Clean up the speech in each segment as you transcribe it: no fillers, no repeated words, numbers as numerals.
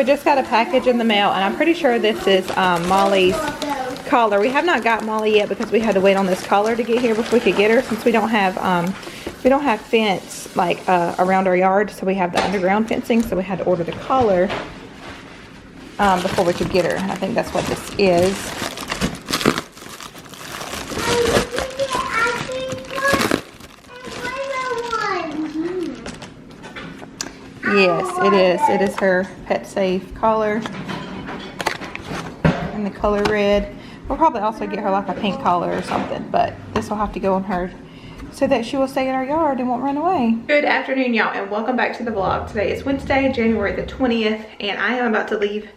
just got a package in the mail, and I'm pretty sure this is Molly's collar. We have not got Molly yet because we had to wait on this collar to get here before we could get her, since we don't have fence like around our yard, so we have the underground fencing, so we had to order the collar before we could get her. I think that's what this is. Yes, it is. It is her Pet Safe collar in the color red. We'll probably also get her like a pink collar or something, but this will have to go on her so that she will stay in our yard and won't run away. Good afternoon, y'all, and welcome back to the vlog. Today is Wednesday, January the 20th, and I am about to leave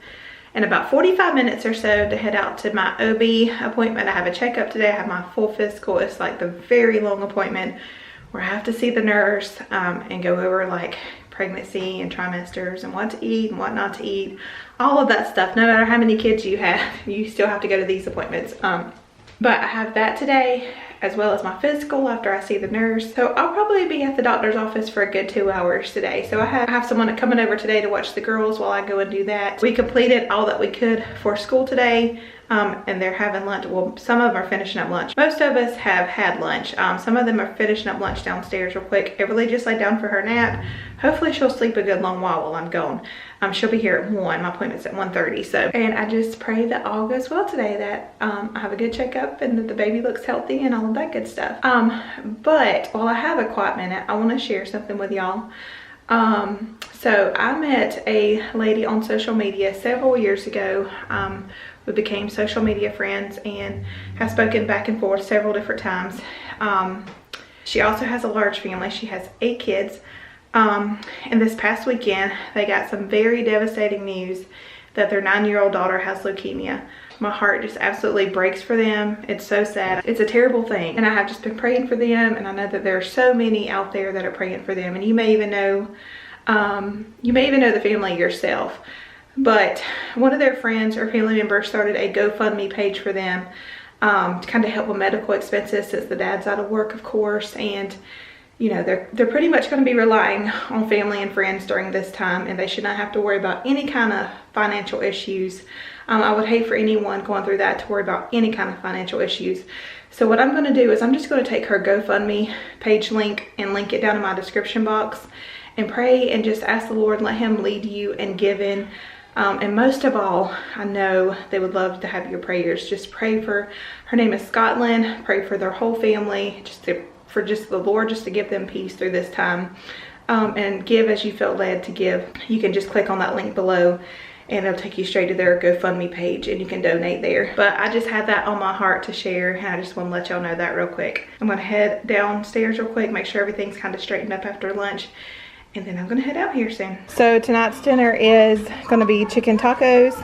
in about 45 minutes or so to head out to my OB appointment. I have a checkup today. I have my full physical. It's like the very long appointment where I have to see the nurse and go over like pregnancy and trimesters and what to eat and what not to eat, all of that stuff. No matter how many kids you have, you still have to go to these appointments. But I have that today, as well as my physical after I see the nurse. So I'll probably be at the doctor's office for a good 2 hours today. So I have someone coming over today to watch the girls while I go and do that. We completed all that we could for school today. And they're having lunch. Well, some of them are finishing up lunch. Most of us have had lunch. Some of them are finishing up lunch downstairs real quick. Everly just laid down for her nap. Hopefully she'll sleep a good long while I'm gone. She'll be here at 1. My appointment's at 1:30. So, and I just pray that all goes well today, that I have a good checkup and that the baby looks healthy and all of that good stuff. But while I have a quiet minute, I want to share something with y'all. So I met a lady on social media several years ago. We became social media friends and have spoken back and forth several different times. She also has a large family. She has 8 kids. And this past weekend, they got some very devastating news that their 9-year-old daughter has leukemia. My heart just absolutely breaks for them. It's so sad. It's a terrible thing. And I have just been praying for them. And I know that there are so many out there that are praying for them. And you may even know the family yourself. But one of their friends or family members started a GoFundMe page for them to kind of help with medical expenses, since the dad's out of work, of course. And you know, they're pretty much going to be relying on family and friends during this time, and they should not have to worry about any kind of financial issues. I would hate for anyone going through that to worry about any kind of financial issues. So what I'm going to do is I'm just going to take her GoFundMe page link and link it down in my description box, and pray and just ask the Lord, let him lead you in giving. And most of all, I know they would love to have your prayers. Just pray for, her name is Scotland, pray for their whole family, for the Lord just to give them peace through this time. And give as you feel led to give. You can just click on that link below and it'll take you straight to their GoFundMe page and you can donate there. But I just had that on my heart to share, and I just want to let y'all know that real quick. I'm going to head downstairs real quick, make sure everything's kind of straightened up after lunch, and then I'm gonna head out here soon. So tonight's dinner is gonna be chicken tacos.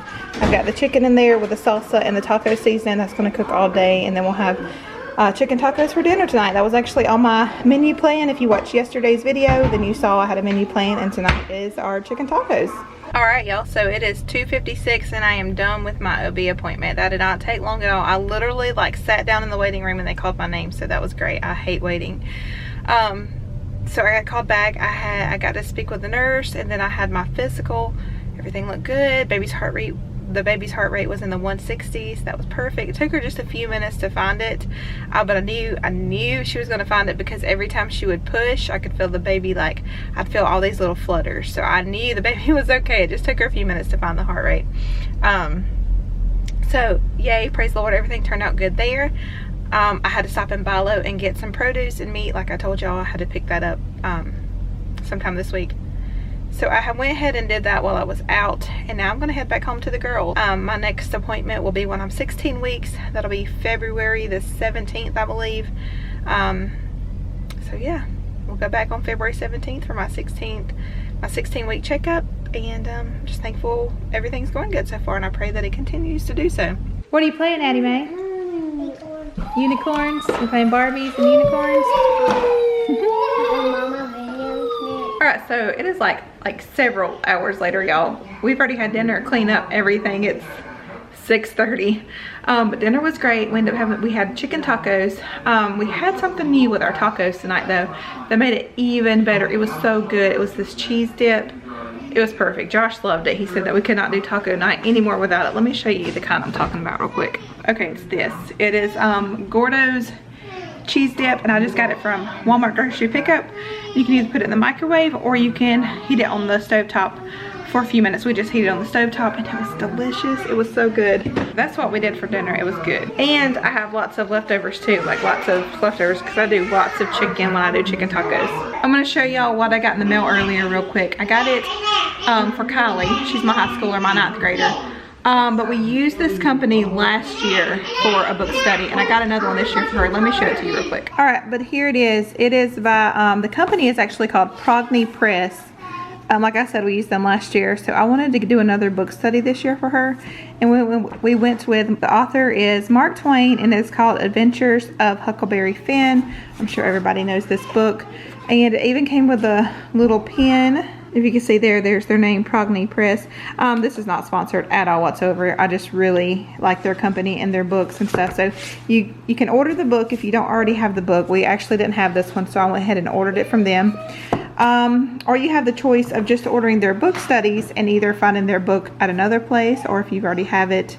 I've got the chicken in there with the salsa and the taco seasoning. That's gonna cook all day, and then we'll have chicken tacos for dinner tonight. That was actually on my menu plan. If you watched yesterday's video, then you saw I had a menu plan, and tonight is our chicken tacos. All right, y'all, so it is 2:56 and I am done with my OB appointment. That did not take long at all. I literally like sat down in the waiting room and they called my name, so that was great. I hate waiting. So I got called back. I got to speak with the nurse, and then I had my physical. Everything looked good. The baby's heart rate was in the 160s. That was perfect. It took her just a few minutes to find it, but I knew she was going to find it, because every time she would push, I could feel the baby, like I'd feel all these little flutters. So I knew the baby was okay. It just took her a few minutes to find the heart rate. So yay, praise the Lord, everything turned out good there. I had to stop in Bilo and get some produce and meat. Like I told y'all, I had to pick that up sometime this week. So I went ahead and did that while I was out, and now I'm going to head back home to the girls. My next appointment will be when I'm 16 weeks. That'll be February the 17th, I believe. So yeah, we'll go back on February 17th for my 16-week checkup, and I'm just thankful everything's going good so far, and I pray that it continues to do so. What are you playing, Addie Mae? Unicorns? You're playing Barbies and unicorns? Alright, so it is like several hours later, y'all. We've already had dinner, clean up everything. It's 6:30. But dinner was great. We had chicken tacos. We had something new with our tacos tonight though that made it even better. It was so good. It was this cheese dip. It was perfect. Josh loved it. He said that we could not do taco night anymore without it. Let me show you the kind I'm talking about real quick. Okay, it's this. It is Gordo's cheese dip, and I just got it from Walmart grocery pickup. You can either put it in the microwave or you can heat it on the stovetop for a few minutes. We just heated it on the stovetop and it was delicious. It was so good. That's what we did for dinner. It was good. And I have lots of leftovers too, like lots of leftovers, because I do lots of chicken when I do chicken tacos. I'm going to show y'all what I got in the mail earlier real quick. I got it for Kylee. She's my high schooler, my 9th grader. But we used this company last year for a book study, and I got another one this year for her. Let me show it to you real quick. All right, but here it is. It is by, the company is actually called Progeny Press. Like I said, we used them last year, so I wanted to do another book study this year for her. And we went with, the author is Mark Twain, and it's called Adventures of Huckleberry Finn. I'm sure everybody knows this book. And it even came with a little pen. If you can see there's their name, Progeny Press. This is not sponsored at all whatsoever. I just really like their company and their books and stuff. So you can order the book if you don't already have the book. We actually didn't have this one, so I went ahead and ordered it from them. Or you have the choice of just ordering their book studies and either finding their book at another place, or if you already have it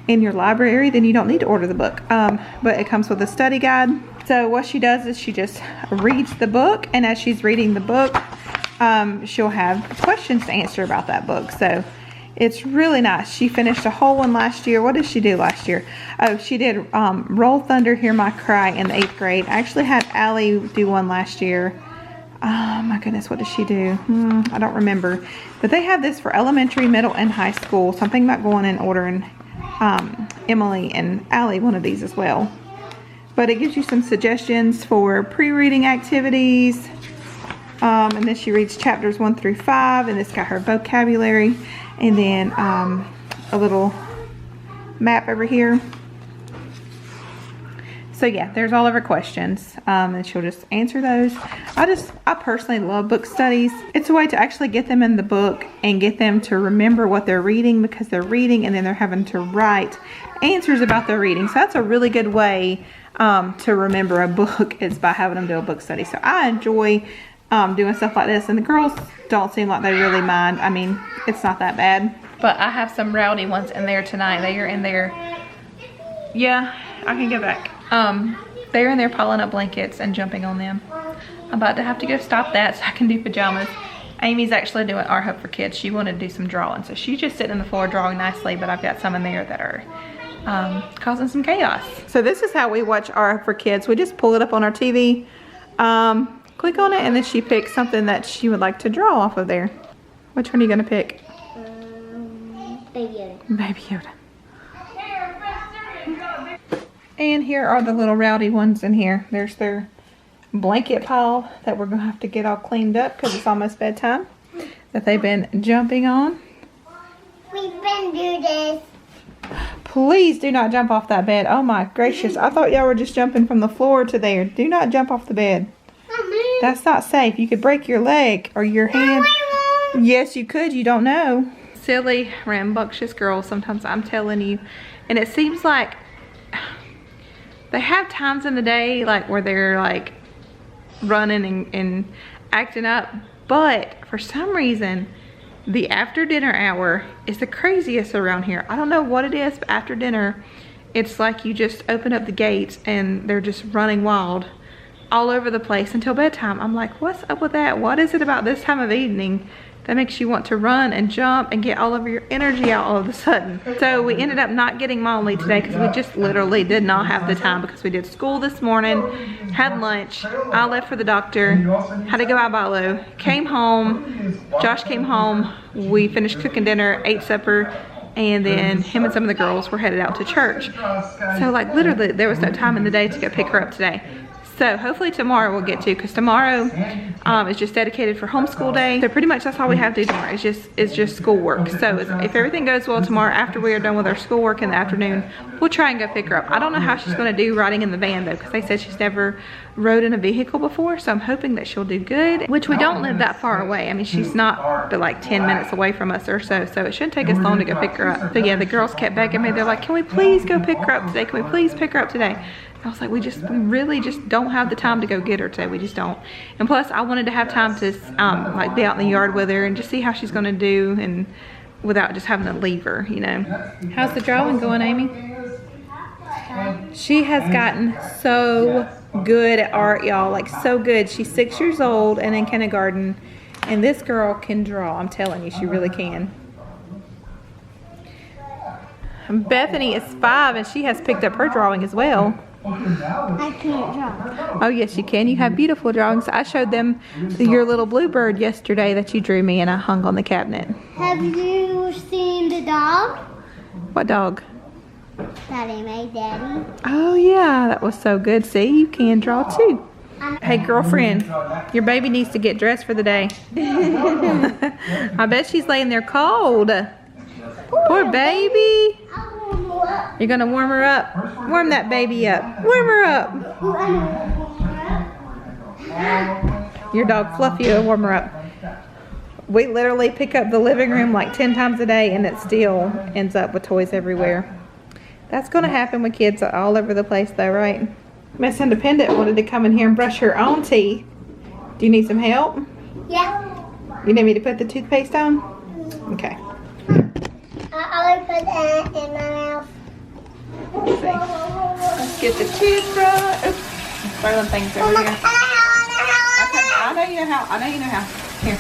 in your library, then you don't need to order the book. But it comes with a study guide. So what she does is she just reads the book, and as she's reading the book, she'll have questions to answer about that book. So it's really nice. She finished a whole one last year. What did she do last year? Oh, she did Roll Thunder, Hear My Cry in the 8th grade. I actually had Allie do one last year. Oh my goodness, what did she do? I don't remember. But they have this for elementary, middle, and high school. Something about going and ordering Emily and Allie one of these as well. But it gives you some suggestions for pre-reading activities. And then she reads chapters 1 through 5, and it's got her vocabulary. And then a little map over here. So yeah, there's all of her questions, and she'll just answer those. I personally love book studies. It's a way to actually get them in the book and get them to remember what they're reading, because they're reading and then they're having to write answers about their reading. So that's a really good way to remember a book, is by having them do a book study. So I enjoy doing stuff like this, and the girls don't seem like they really mind. I mean, it's not that bad. But I have some rowdy ones in there tonight. They are in there. Yeah, I can get back. They're in there piling up blankets and jumping on them. I'm about to have to go stop that so I can do pajamas. Amy's actually doing Our Hope for Kids. She wanted to do some drawing, so she's just sitting on the floor drawing nicely, but I've got some in there that are causing some chaos. So this is how we watch Our Hope for Kids. We just pull it up on our TV, click on it, and then she picks something that she would like to draw off of there. Which one are you gonna pick? Baby Yoda. Baby Yoda. And here are the little rowdy ones in here. There's their blanket pile that we're gonna have to get all cleaned up because it's almost bedtime, that they've been jumping on. We've been doing this. Please do not jump off that bed. Oh my gracious, I thought y'all were just jumping from the floor to there. Do not jump off the bed. That's not safe. You could break your leg or your hand. Yes, you could. You don't know. Silly, rambunctious girls, sometimes, I'm telling you. And it seems like they have times in the day like where they're like running and acting up, but for some reason the after dinner hour is the craziest around here. I don't know what it is, but after dinner it's like you just open up the gates and they're just running wild all over the place until bedtime. I'm like, what's up with that? What is it about this time of evening that makes you want to run and jump and get all of your energy out all of a sudden? So we ended up not getting Molly today because we just literally did not have the time, because we did school this morning, had lunch, I left for the doctor, had to go out by Low, came home, Josh came home, we finished cooking dinner, ate supper, and then him and some of the girls were headed out to church. So like literally there was no time in the day to go pick her up today. So hopefully tomorrow we'll get to, because tomorrow is just dedicated for homeschool day. So pretty much that's all we have to do tomorrow. It's just schoolwork. So if everything goes well tomorrow, after we are done with our schoolwork in the afternoon, we'll try and go pick her up. I don't know how she's going to do riding in the van though, because they said she's never rode in a vehicle before. So I'm hoping that she'll do good, which we don't live that far away. I mean, she's not but like 10 minutes away from us or so. So it shouldn't take us long to go pick her up. But yeah, the girls kept begging me. They're like, can we please go pick her up today? Can we please pick her up today? I was like, we really just don't have the time to go get her today. We just don't. And plus, I wanted to have time to like be out in the yard with her and just see how she's gonna do, and without just having to leave her, you know. How's the drawing going, Amy? She has gotten so good at art, y'all. Like, so good. She's 6 years old and in kindergarten, and this girl can draw. I'm telling you, she really can. Bethany is 5 and she has picked up her drawing as well. I can't draw. Oh yes, you can. You have beautiful drawings. I showed them your little bluebird yesterday that you drew me, and I hung on the cabinet. Have you seen the dog What dog? that I made, Daddy? Oh yeah, that was so good. See, you can draw too. Hey girlfriend, your baby needs to get dressed for the day. I bet she's laying there cold. Poor baby. You're gonna warm her up. Warm that baby up. Warm her up. Your dog Fluffy will warm her up. We literally pick up the living room like 10 times a day, and it still ends up with toys everywhere. That's gonna happen with kids all over the place though, right? Miss Independent wanted to come in here and brush her own teeth. Do you need some help? Yeah. You need me to put the toothpaste on? Okay. I put that in my mouth. Let's get the toothbrush. Oops, I'm throwing things over here. Okay, I know you know how. Here.